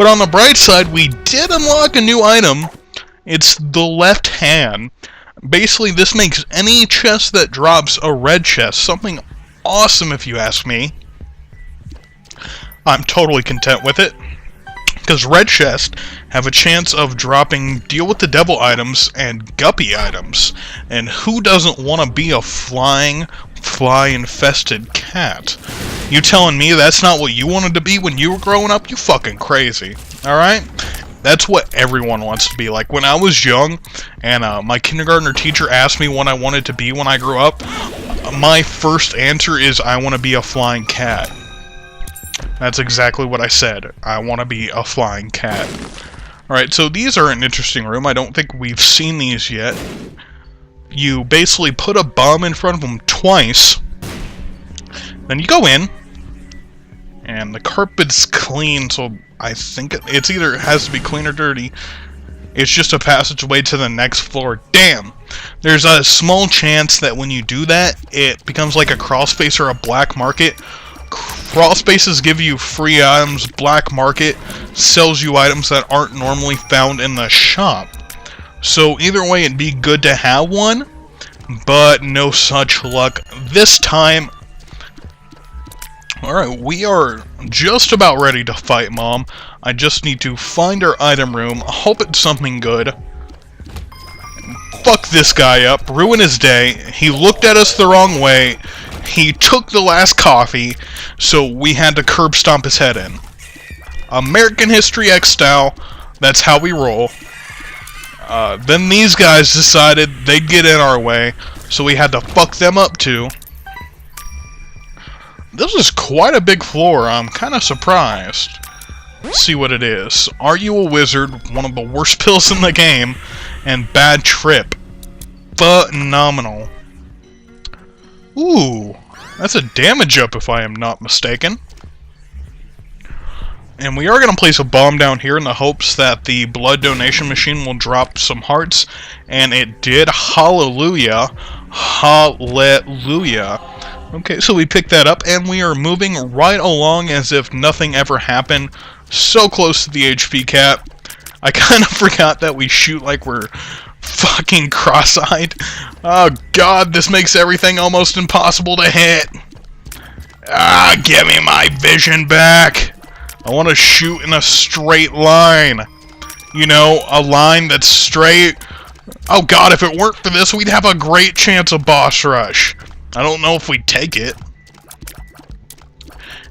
But on the bright side, we did unlock a new item. It's the left hand. Basically, this makes any chest that drops a red chest something awesome, if you ask me. I'm totally content with it, because red chests have a chance of dropping Deal with the Devil items and Guppy items. And who doesn't want to be a flying, fly-infested cat? You telling me that's not what you wanted to be when you were growing up? You fucking crazy. Alright? That's what everyone wants to be. Like, when I was young, and my kindergartner teacher asked me what I wanted to be when I grew up, my first answer is, I want to be a flying cat. That's exactly what I said. I want to be a flying cat. Alright, so these are an interesting room. I don't think we've seen these yet. You basically put a bomb in front of them twice. Then you go in. And the carpet's clean, so I think it's either has to be clean or dirty. It's just a passageway to the next floor. Damn! There's a small chance that when you do that, it becomes like a crawl space or a black market. Crawl spaces give you free items. Black market sells you items that aren't normally found in the shop. So either way, it'd be good to have one, but no such luck this time. Alright, we are just about ready to fight Mom. I just need to find our item room, hope it's something good. Fuck this guy up, ruin his day. He looked at us the wrong way. He took the last coffee, so we had to curb stomp his head in. American History X style, that's how we roll. Then these guys decided they'd get in our way, so we had to fuck them up too. This is quite a big floor. I'm kind of surprised. Let's see what it is. Are You a Wizard? One of the worst pills in the game. And Bad Trip. Phenomenal. Ooh. That's a damage up if I am not mistaken. And we are going to place a bomb down here in the hopes that the blood donation machine will drop some hearts. And it did. Hallelujah. Hallelujah. Okay, so we picked that up, and we are moving right along as if nothing ever happened. So close to the HP cap. I kind of forgot that we shoot like we're fucking cross-eyed. Oh god, this makes everything almost impossible to hit. Ah, give me my vision back. I want to shoot in a straight line. You know, a line that's straight. Oh god, if it weren't for this, we'd have a great chance of boss rush. I don't know if we take it.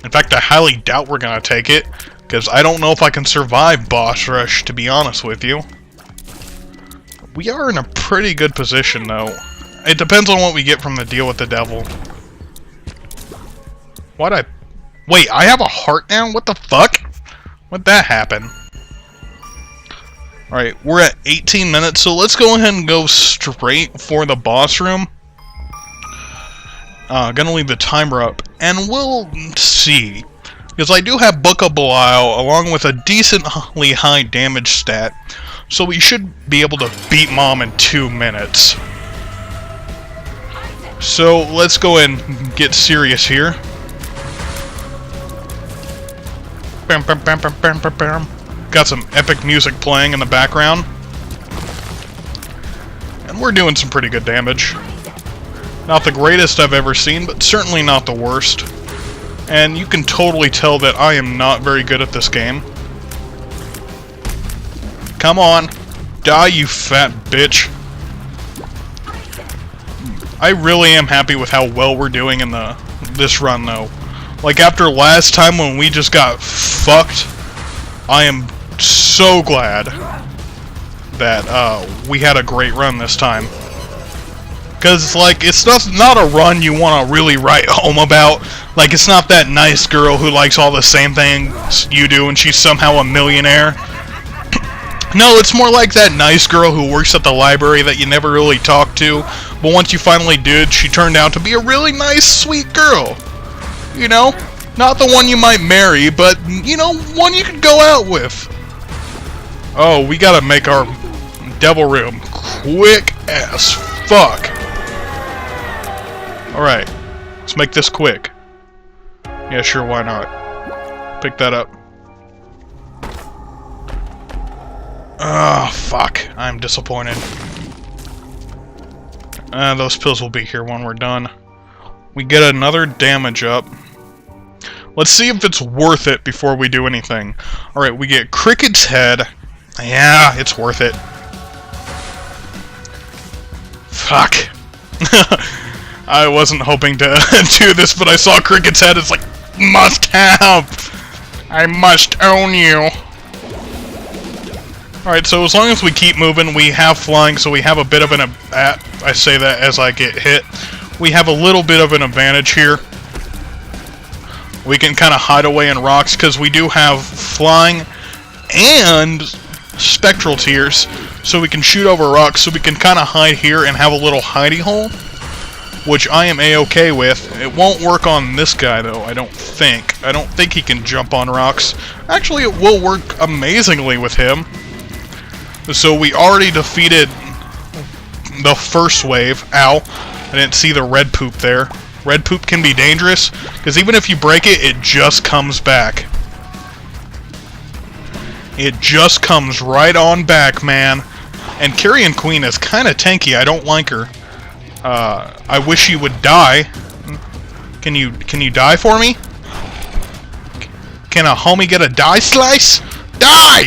In fact, I highly doubt we're gonna take it, because I don't know if I can survive boss rush, to be honest with you. We are in a pretty good position, though. It depends on what we get from the Deal with the Devil. Wait, I have a heart now? What the fuck? What'd that happen? Alright, we're at 18 minutes, so let's go ahead and go straight for the boss room. Gonna leave the timer up, and we'll see. Because I do have Book of Belial, along with a decently high damage stat, so we should be able to beat Mom in 2 minutes. So, let's go and get serious here. Bam, bam, bam, bam, bam, bam, bam. Got some epic music playing in the background. And we're doing some pretty good damage. Not the greatest I've ever seen, but certainly not the worst. And you can totally tell that I am not very good at this game. Come on. Die, you fat bitch. I really am happy with how well we're doing in this run, though. Like, after last time when we just got fucked, I am so glad that we had a great run this time. Because, like, it's not a run you want to really write home about. Like, it's not that nice girl who likes all the same things you do and she's somehow a millionaire. No, it's more like that nice girl who works at the library that you never really talked to. But once you finally did, she turned out to be a really nice, sweet girl. You know? Not the one you might marry, but, you know, one you could go out with. Oh, we gotta make our devil room quick as fuck. Alright, let's make this quick. Yeah, sure, why not? Pick that up. Oh, fuck. I'm disappointed. Those pills will be here when we're done. We get another damage up. Let's see if it's worth it before we do anything. Alright, we get Cricket's head. Yeah, it's worth it. Fuck. I wasn't hoping to do this, but I saw Cricket's head. It's like, must have. I must own you. Alright, so as long as we keep moving, we have flying, so we have a bit of an... I say that as I get hit. We have a little bit of an advantage here. We can kind of hide away in rocks, because we do have flying and spectral tears, so we can shoot over rocks, so we can kind of hide here and have a little hidey hole, which I am A-okay with. It won't work on this guy, though, I don't think. I don't think he can jump on rocks. Actually, it will work amazingly with him. So we already defeated the first wave. Ow. I didn't see the red poop there. Red poop can be dangerous, because even if you break it, it just comes back. It just comes right on back, man. And Carrion Queen is kind of tanky. I don't like her. I wish she would die. Can you die for me? Can a homie get a die slice? Die!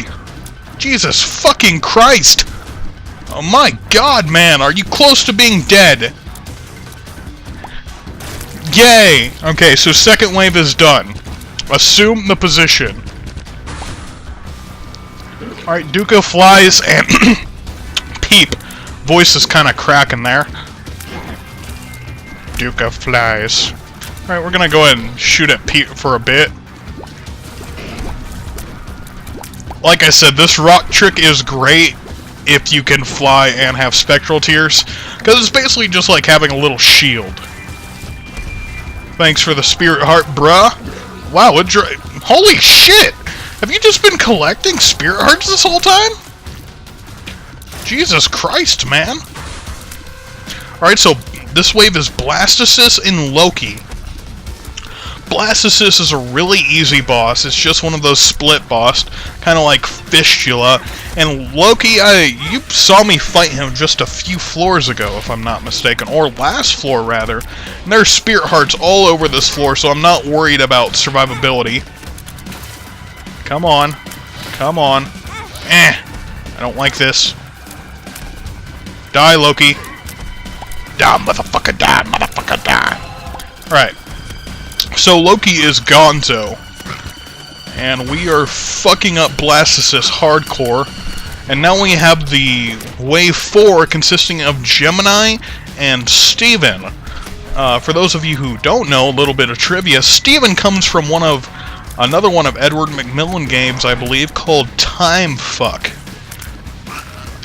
Jesus fucking Christ! Oh my god, man, are you close to being dead? Yay! Okay, so second wave is done. Assume the position. Alright, Duca flies and... Peep. Voice is kind of cracking there. Duca flies. Alright, we're gonna go ahead and shoot at Peep for a bit. Like I said, this rock trick is great if you can fly and have spectral tears, because it's basically just like having a little shield. Thanks for the spirit heart, bruh. Wow, holy shit! Have you just been collecting spirit hearts this whole time? Jesus Christ, man. Alright, so this wave is Blastocyst and Loki. Blastocyst is a really easy boss. It's just one of those split boss, kind of like Fistula. And Loki, you saw me fight him just a few floors ago, if I'm not mistaken, or last floor rather. And there's spirit hearts all over this floor, so I'm not worried about survivability. Come on, come on. I don't like this. Die, Loki. Die, motherfucker, die, motherfucker, die. Alright. So Loki is Gonzo, and we are fucking up Blastocyst hardcore, and now we have the Wave 4 consisting of Gemini and Steven. For those of you who don't know, a little bit of trivia, Steven comes from another one of Edward McMillan games, I believe, called Time Fuck.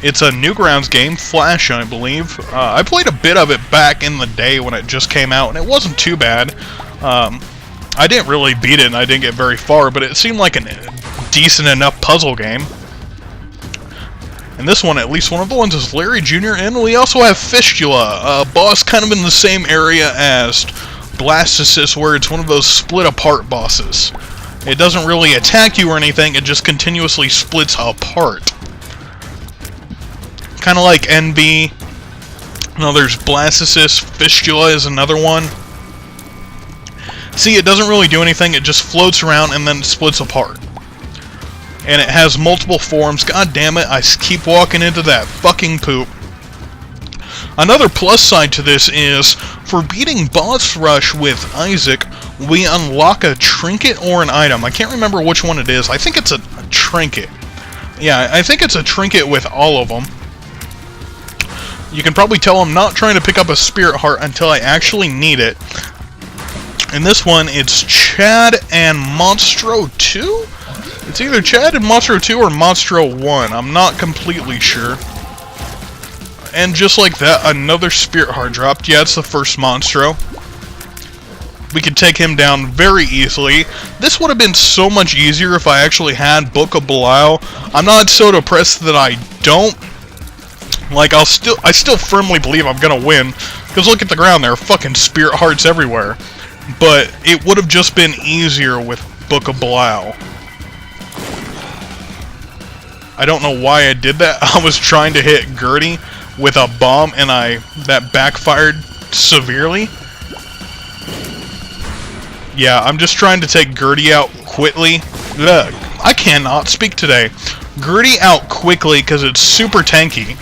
It's a Newgrounds game, Flash, I believe. I played a bit of it back in the day when it just came out, and it wasn't too bad. I didn't really beat it, and I didn't get very far, but it seemed like a decent enough puzzle game. And this one, at least one of the ones, is Larry Jr., and we also have Fistula, a boss kind of in the same area as Blastocyst, where it's one of those split-apart bosses. It doesn't really attack you or anything, it just continuously splits apart. Kind of like NB. No, there's Blastocyst, Fistula is another one. See, it doesn't really do anything, it just floats around and then splits apart. And it has multiple forms. God damn it, I keep walking into that fucking poop. Another plus side to this is, for beating Boss Rush with Isaac, we unlock a trinket or an item. I can't remember which one it is. I think it's a trinket. Yeah, I think it's a trinket with all of them. You can probably tell I'm not trying to pick up a spirit heart until I actually need it. In this one, it's Chad and Monstro 2? It's either Chad and Monstro 2 or Monstro 1. I'm not completely sure. And just like that, another spirit heart dropped. Yeah, it's the first Monstro. We could take him down very easily. This would have been so much easier if I actually had Book of Belial. I'm not so depressed that I don't. Like, I still firmly believe I'm gonna win. Because look at the ground, there are fucking spirit hearts everywhere. But it would have just been easier with Book of Belial. I don't know why I did that. I was trying to hit Gertie with a bomb, and that backfired severely. Yeah, I'm just trying to take Gertie out quickly. Ugh, I cannot speak today. Gertie out quickly because it's super tanky.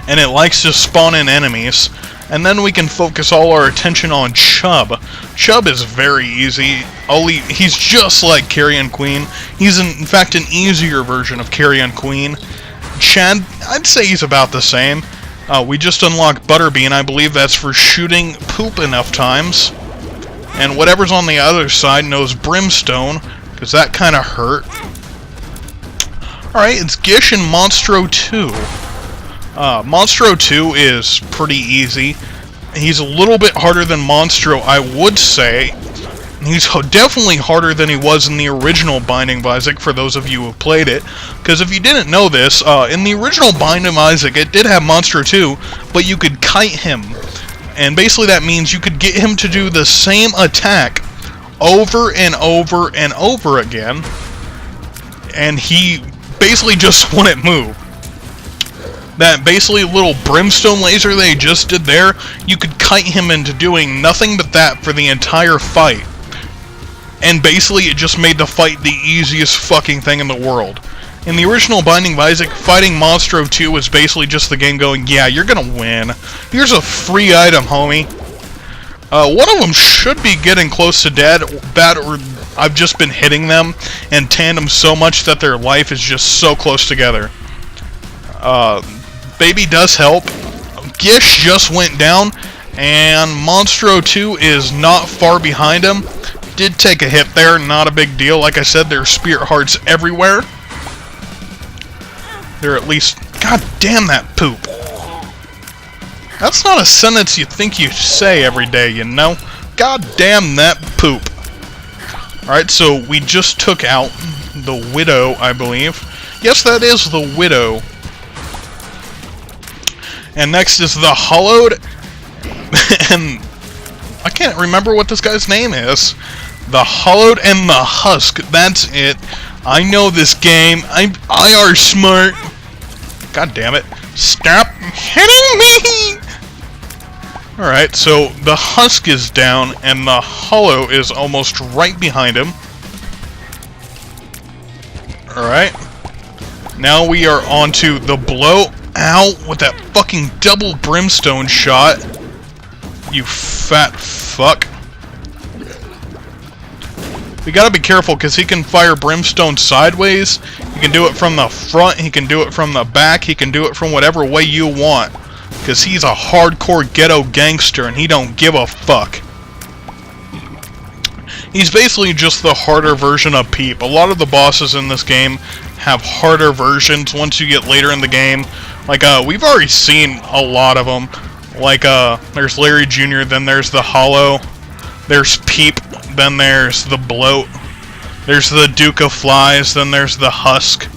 And it likes to spawn in enemies. And then we can focus all our attention on Chub. Chub is very easy. He's just like Carrion Queen. He's in fact an easier version of Carrion Queen. Chad, I'd say he's about the same. We just unlocked Butterbean. I believe that's for shooting poop enough times. And whatever's on the other side knows Brimstone, because that kind of hurt. Alright, it's Gish and Monstro 2. Monstro 2 is pretty easy. He's a little bit harder than Monstro, I would say. He's definitely harder than he was in the original Binding of Isaac, for those of you who have played it. Because if you didn't know this, in the original Binding of Isaac, it did have Monstro 2, but you could kite him. And basically that means you could get him to do the same attack over and over and over again. And he basically just wouldn't move. That basically little brimstone laser they just did there, you could kite him into doing nothing but that for the entire fight. And basically it just made the fight the easiest fucking thing in the world. In the original Binding of Isaac, fighting Monstro 2 was basically just the game going, yeah, you're gonna win. Here's a free item, homie. One of them should be getting close to dead, or I've just been hitting them in tandem so much that their life is just so close together. Baby does help. Gish just went down, and Monstro 2 is not far behind him. Did take a hit there, not a big deal. Like I said, there are spirit hearts everywhere. They're at least... God damn that poop. That's not a sentence you think you say every day, you know? God damn that poop. Alright, so we just took out the Widow, I believe. Yes, that is the Widow. And next is the Hollowed. And I can't remember what this guy's name is. The Hollowed and the Husk. That's it. I know this game. I are smart. God damn it. Stop hitting me! Alright, so the Husk is down, and the Hollow is almost right behind him. Alright. Now we are on to the Blow. Ow, with that fucking double brimstone shot. You fat fuck. We gotta be careful, because he can fire brimstone sideways. He can do it from the front, he can do it from the back, he can do it from whatever way you want. Because he's a hardcore ghetto gangster, and he don't give a fuck. He's basically just the harder version of Peep. A lot of the bosses in this game have harder versions once you get later in the game. Like, we've already seen a lot of them. Like, there's Larry Jr., then there's the Hollow, there's Peep, then there's the Bloat, there's the Duke of Flies, then there's the Husk.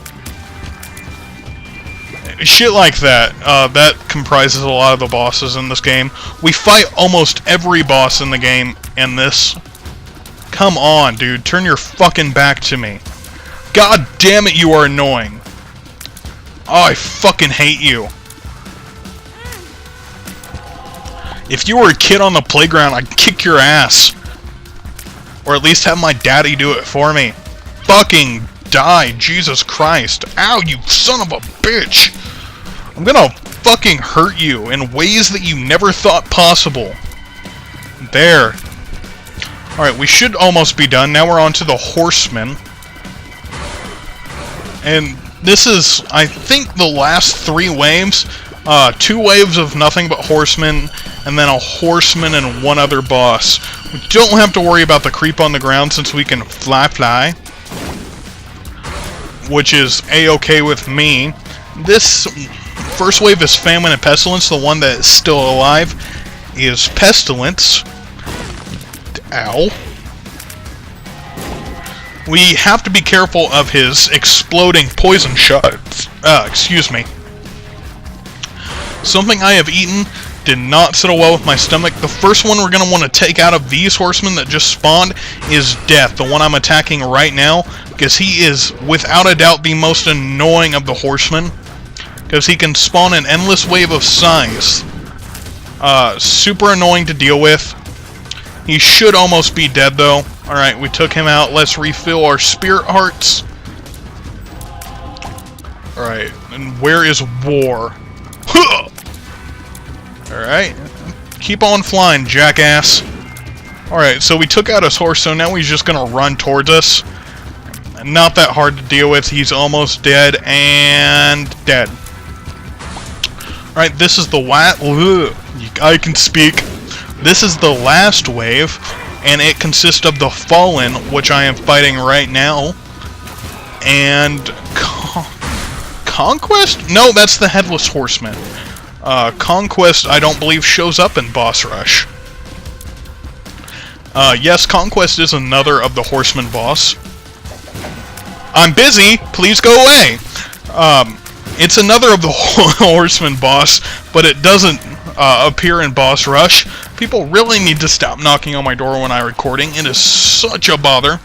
Shit like that. That comprises a lot of the bosses in this game. We fight almost every boss in the game in this. Come on, dude. Turn your fucking back to me. God damn it, you are annoying. Oh, I fucking hate you. If you were a kid on the playground, I'd kick your ass. Or at least have my daddy do it for me. Fucking die, Jesus Christ. Ow, you son of a bitch. I'm gonna fucking hurt you in ways that you never thought possible. There. Alright, we should almost be done. Now we're on to the Horsemen. And this is, I think, the last 3 waves. 2 waves of nothing but Horsemen, and then a Horseman and 1 other boss. We don't have to worry about the creep on the ground since we can fly. Which is A-okay with me. This first wave is Famine and Pestilence. The one that is still alive is Pestilence. Ow. We have to be careful of his exploding poison shots. Excuse me. Something I have eaten Did not settle well with my stomach. The first one we're going to want to take out of these horsemen that just spawned is Death, the one I'm attacking right now, because he is, without a doubt, the most annoying of the horsemen, because he can spawn an endless wave of size. Super annoying to deal with. He should almost be dead, though. Alright, we took him out. Let's refill our spirit hearts. Alright, and where is War? Alright, keep on flying, jackass. Alright, so we took out his horse, so now he's just gonna run towards us. Not that hard to deal with. He's almost dead, and dead. Alright, this is the I can speak. This is the last wave, and it consists of the Fallen, which I am fighting right now, and Conquest? No, that's the Headless Horseman. Conquest, I don't believe, shows up in Boss Rush. Yes, Conquest is another of the Horseman boss. I'm busy! Please go away! It's another of the Horseman boss, but it doesn't appear in Boss Rush. People really need to stop knocking on my door when I'm recording. It is such a bother.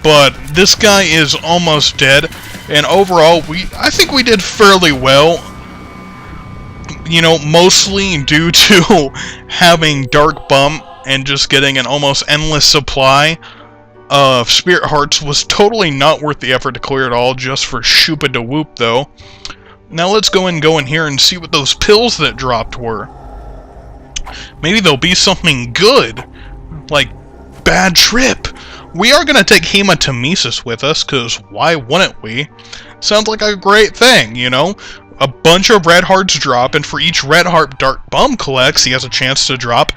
But this guy is almost dead, and overall, I think we did fairly well. You know, mostly due to having Dark Bump and just getting an almost endless supply of Spirit Hearts was totally not worth the effort to clear it all just for Shoopa da Whoop, though. Now let's go in here and see what those pills that dropped were. Maybe there'll be something good, like Bad Trip. We are going to take Hematemesis with us, because why wouldn't we? Sounds like a great thing, you know? A bunch of red hearts drop, and for each red heart Dark Bum collects, he has a chance to drop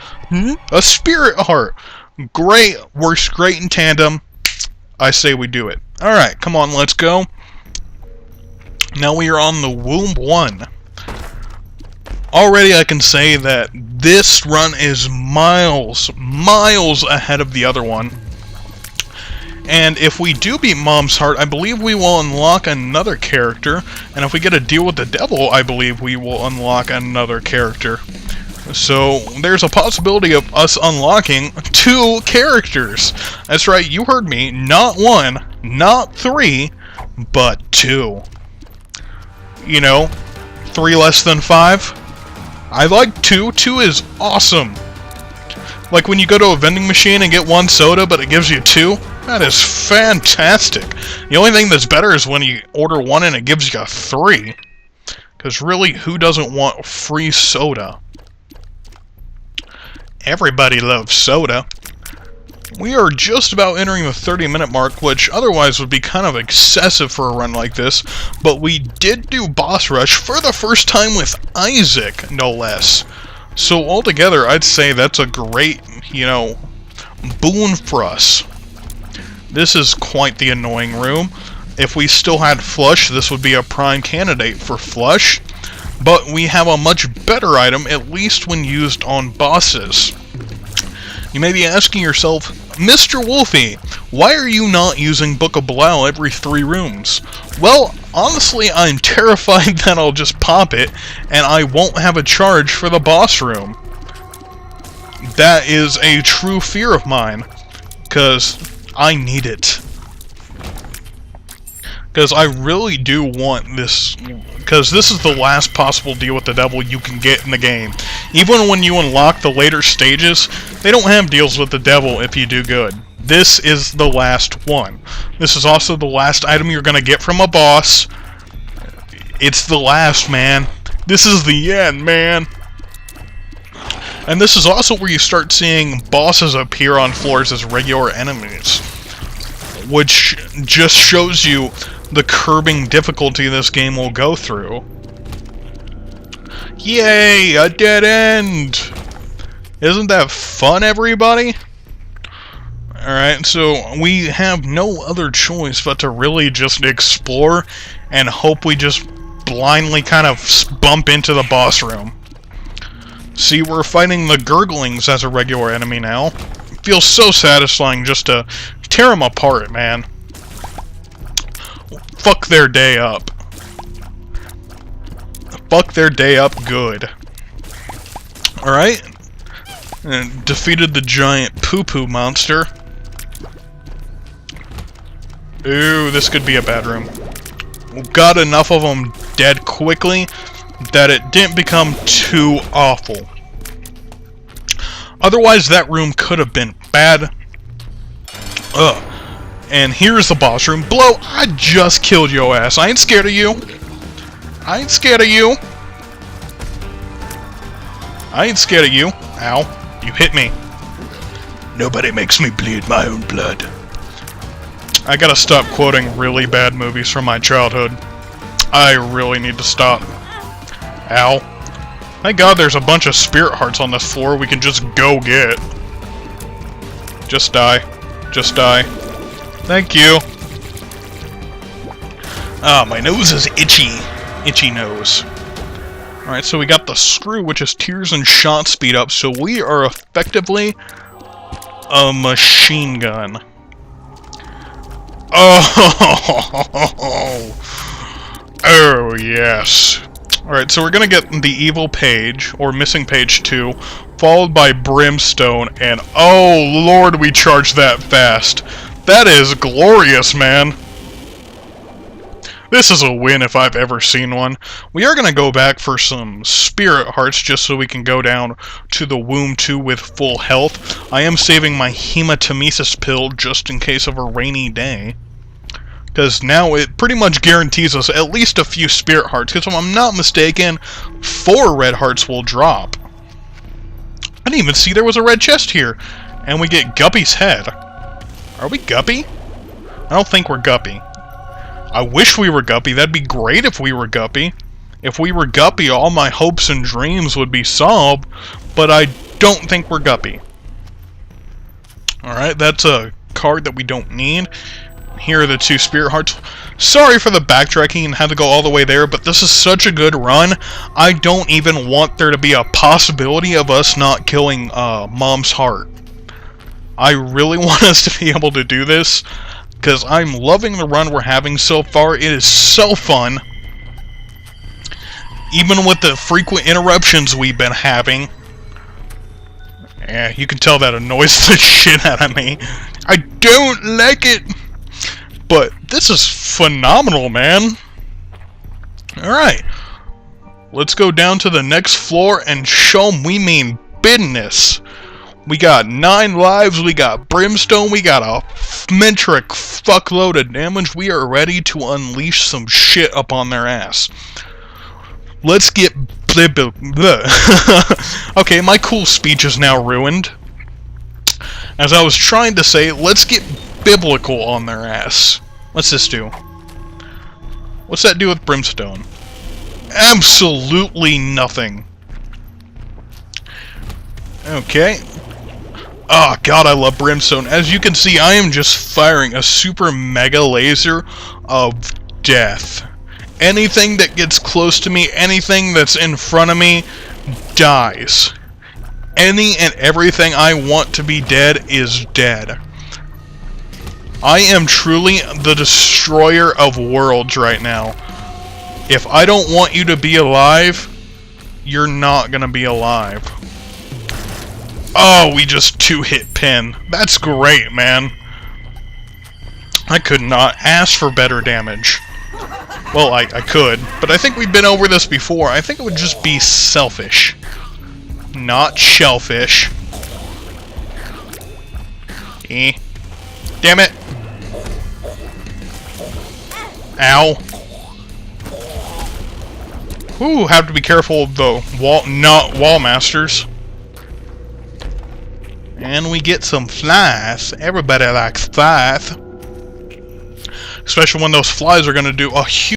a spirit heart. Great, works great in tandem. I say we do it. Alright, come on, let's go. Now we are on the Womb 1. Already I can say that this run is miles ahead of the other one. And if we do beat Mom's Heart, I believe we will unlock another character. And if we get a deal with the devil, I believe we will unlock another character. So there's a possibility of us unlocking 2 characters. That's right, you heard me. Not 1, not 3, but 2. You know, 3 less than 5. I like 2. 2 is awesome. Like when you go to a vending machine and get 1 soda, but it gives you 2. That is fantastic. The only thing that's better is when you order 1 and it gives you a 3. Because really, who doesn't want free soda? Everybody loves soda. We are just about entering the 30-minute mark, which otherwise would be kind of excessive for a run like this. But we did do Boss Rush for the first time with Isaac, no less. So altogether, I'd say that's a great, you know, boon for us. This is quite the annoying room. If we still had Flush, this would be a prime candidate for Flush. But we have a much better item, at least when used on bosses. You may be asking yourself, MrWolfey, why are you not using Book of Belial every 3 rooms? Well, honestly, I'm terrified that I'll just pop it, and I won't have a charge for the boss room. That is a true fear of mine, because I need it. Because I really do want this, because this is the last possible deal with the devil you can get in the game. Even when you unlock the later stages, they don't have deals with the devil if you do good. This is the last one. This is also the last item you're going to get from a boss. It's the last, man. This is the end, man. And this is also where you start seeing bosses appear on floors as regular enemies, which just shows you the curbing difficulty this game will go through. Yay, a dead end! Isn't that fun, everybody? Alright, so we have no other choice but to really just explore and hope we just blindly kind of bump into the boss room. See, we're fighting the Gurglings as a regular enemy now. It feels so satisfying just to tear them apart, man. Fuck their day up. Fuck their day up good. Alright. And defeated the giant poo-poo monster. Ooh, this could be a bad room. Got enough of them dead quickly that it didn't become too awful. Otherwise, that room could have been bad. Ugh. And here's the boss room. Blow, I just killed your ass. I ain't scared of you. I ain't scared of you. I ain't scared of you. Ow. You hit me. Nobody makes me bleed my own blood. I gotta stop quoting really bad movies from my childhood. I really need to stop. Ow. Thank God there's a bunch of spirit hearts on this floor we can just go get. Just die. Just die. Thank you. Ah, my nose is itchy. Itchy nose. Alright, so we got the screw, which is tears and shot speed up, so we are effectively a machine gun. Oh, oh yes. Alright, so we're gonna get the evil page, or missing page 2, followed by brimstone, and oh lord, we charged that fast. That is glorious, man. This is a win if I've ever seen one. We are gonna go back for some spirit hearts just so we can go down to the womb 2 with full health. I am saving my hematemesis pill just in case of a rainy day. Because now it pretty much guarantees us at least a few spirit hearts. Because if I'm not mistaken, 4 red hearts will drop. I didn't even see there was a red chest here. And we get Guppy's head. Are we Guppy? I don't think we're Guppy. I wish we were Guppy. That'd be great if we were Guppy. If we were Guppy, all my hopes and dreams would be solved. But I don't think we're Guppy. Alright, that's a card that we don't need. Here are the 2 spirit hearts. Sorry for the backtracking and had to go all the way there, but this is such a good run. I don't even want there to be a possibility of us not killing Mom's heart. I really want us to be able to do this, because I'm loving the run we're having so far. It is so fun. Even with the frequent interruptions we've been having. Yeah, you can tell that annoys the shit out of me. I don't like it. But this is phenomenal, man. Alright. Let's go down to the next floor and show them we mean business. We got 9 lives, we got brimstone, we got a metric fuckload of damage. We are ready to unleash some shit up on their ass. Let's get... Okay, my cool speech is now ruined. As I was trying to say, let's get biblical on their ass. What's this do? What's that do with brimstone? Absolutely nothing. Okay. Oh god, I love brimstone. As you can see, I am just firing a super mega laser of death. Anything that gets close to me, anything that's in front of me, dies. Any and everything I want to be dead is dead. I am truly the destroyer of worlds right now. If I don't want you to be alive, you're not gonna be alive. Oh, we just 2-hit pin. That's great, man. I could not ask for better damage. Well, I could, but I think we've been over this before. I think it would just be selfish. Not shellfish. Damn it. Ow. Ooh, have to be careful of the wall masters. And we get some flies. Everybody likes flies. Especially when those flies are going to do a huge